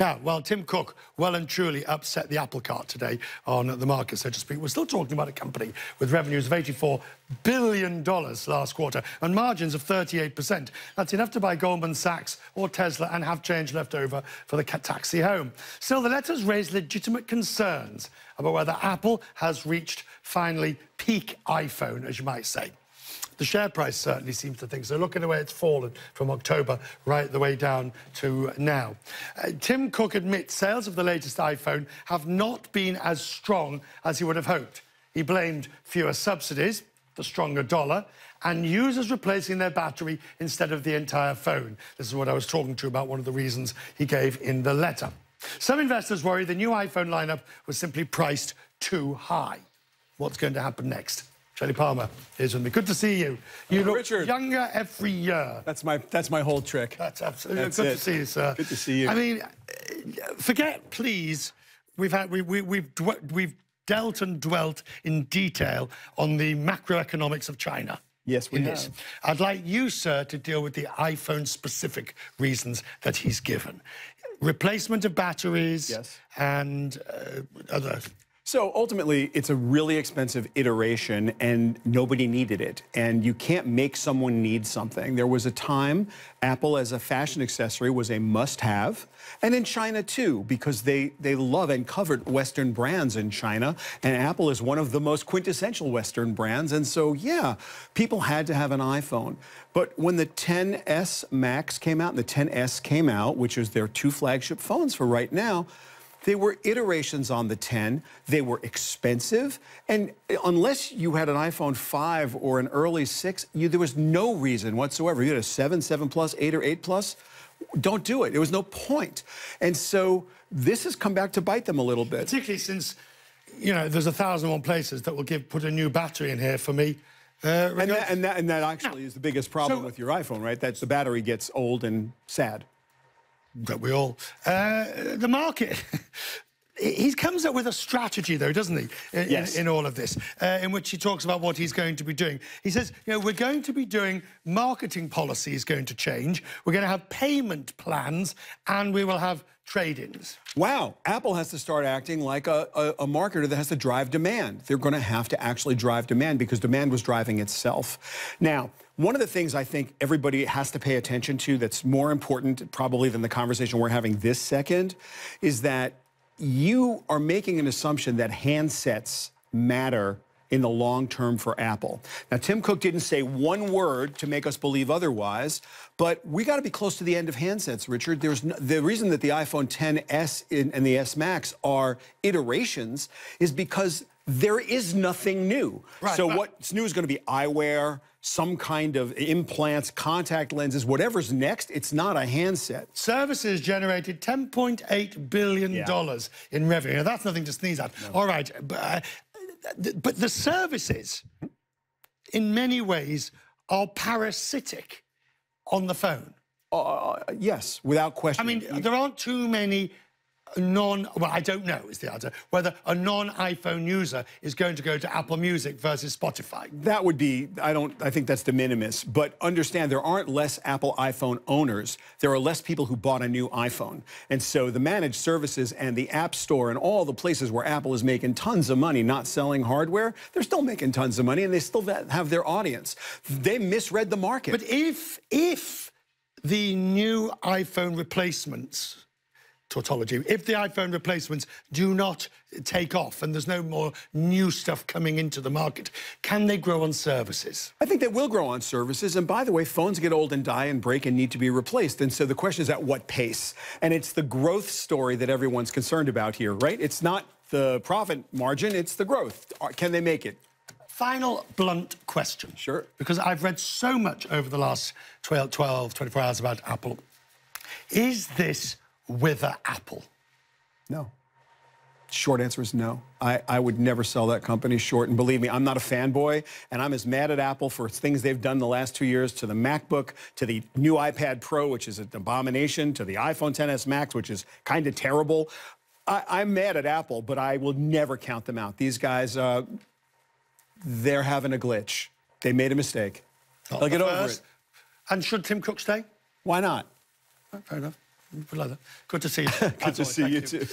Now, well, Tim Cook well and truly upset the apple cart today on the market, so to speak. We're still talking about a company with revenues of $84 billion last quarter and margins of 38%. That's enough to buy Goldman Sachs or Tesla and have change left over for the taxi home. Still, the letters raise legitimate concerns about whether Apple has reached, finally, peak iPhone, as you might say. The share price certainly seems to think so. Look at the way it's fallen from October right the way down to now. Tim Cook admits sales of the latest iPhone have not been as strong as he would have hoped. He blamed fewer subsidies, the stronger dollar, and users replacing their battery instead of the entire phone. This is what I was talking to you about, one of the reasons he gave in the letter. Some investors worry the new iPhone lineup was simply priced too high. What's going to happen next? Shelly Palmer is with me. Good to see you. You look Richard. Younger every year. That's my whole trick. That's absolutely good to see you, sir. Good to see you. I mean, forget, please. We've dealt and dwelt in detail on the macroeconomics of China. Yes, we have. I'd like you, sir, to deal with the iPhone-specific reasons that he's given. Replacement of batteries, yes, and other. So ultimately, it's a really expensive iteration, and nobody needed it. And you can't make someone need something. There was a time Apple as a fashion accessory was a must-have, and in China too, because they love and covered Western brands in China, and Apple is one of the most quintessential Western brands. And so, yeah, people had to have an iPhone. But when the XS Max came out and the XS came out, which is their two flagship phones for right now, they were iterations on the 10. They were expensive. And unless you had an iPhone 5 or an early 6, there was no reason whatsoever. You had a 7, 7 Plus, 8 or 8 Plus, don't do it. There was no point. And so this has come back to bite them a little bit. Particularly since, you know, there's 1,001 places that will put a new battery in here for me. And that actually is the biggest problem with your iPhone, right? That the battery gets old and sad. That we all. The market. He comes up with a strategy, though, doesn't he, in all of this, in which he talks about what he's going to be doing. He says, you know, we're going to be doing marketing policy is going to change. We're going to have payment plans, and we will have trade-ins. Wow. Apple has to start acting like a marketer that has to drive demand. They're going to have to actually drive demand because demand was driving itself. Now, one of the things I think everybody has to pay attention to that's more important probably than the conversation we're having this second is that you are making an assumption that handsets matter in the long term for Apple. Now, Tim Cook didn't say one word to make us believe otherwise, but we got to be close to the end of handsets, Richard. The reason that the iPhone XS and the S Max are iterations is because there is nothing new. Right, so what's new is going to be eyewear, some kind of implants, contact lenses, whatever's next, it's not a handset. Services generated $10.8 billion in revenue. Now, that's nothing to sneeze at. No. All right, but the services, in many ways, are parasitic on the phone. Yes, without question. I mean, there aren't too many well, I don't know is the answer, whether a non-iPhone user is going to go to Apple Music versus Spotify. That would be, I think that's de minimis. But understand, there aren't less Apple iPhone owners. There are less people who bought a new iPhone. And so the managed services and the App Store and all the places where Apple is making tons of money not selling hardware, they're still making tons of money and they still have their audience. They misread the market. But if the new iPhone replacements tautology, if the iPhone replacements do not take off and there's no more new stuff coming into the market, can they grow on services? I think they will grow on services. And by the way, phones get old and die and break and need to be replaced. And so the question is at what pace? And it's the growth story that everyone's concerned about here, right? It's not the profit margin, it's the growth. Can they make it? Final blunt question. Sure. Because I've read so much over the last 24 hours about Apple. Is this wither Apple? No. Short answer is no. I would never sell that company short. And believe me, I'm not a fanboy, and I'm as mad at Apple for things they've done the last 2 years, to the MacBook, to the new iPad Pro, which is an abomination, to the iPhone XS Max, which is kind of terrible. I'm mad at Apple, but I will never count them out. These guys, they're having a glitch. They made a mistake. They'll get over it. And should Tim Cook stay? Why not? Fair enough. Good to see you. Good to see you too.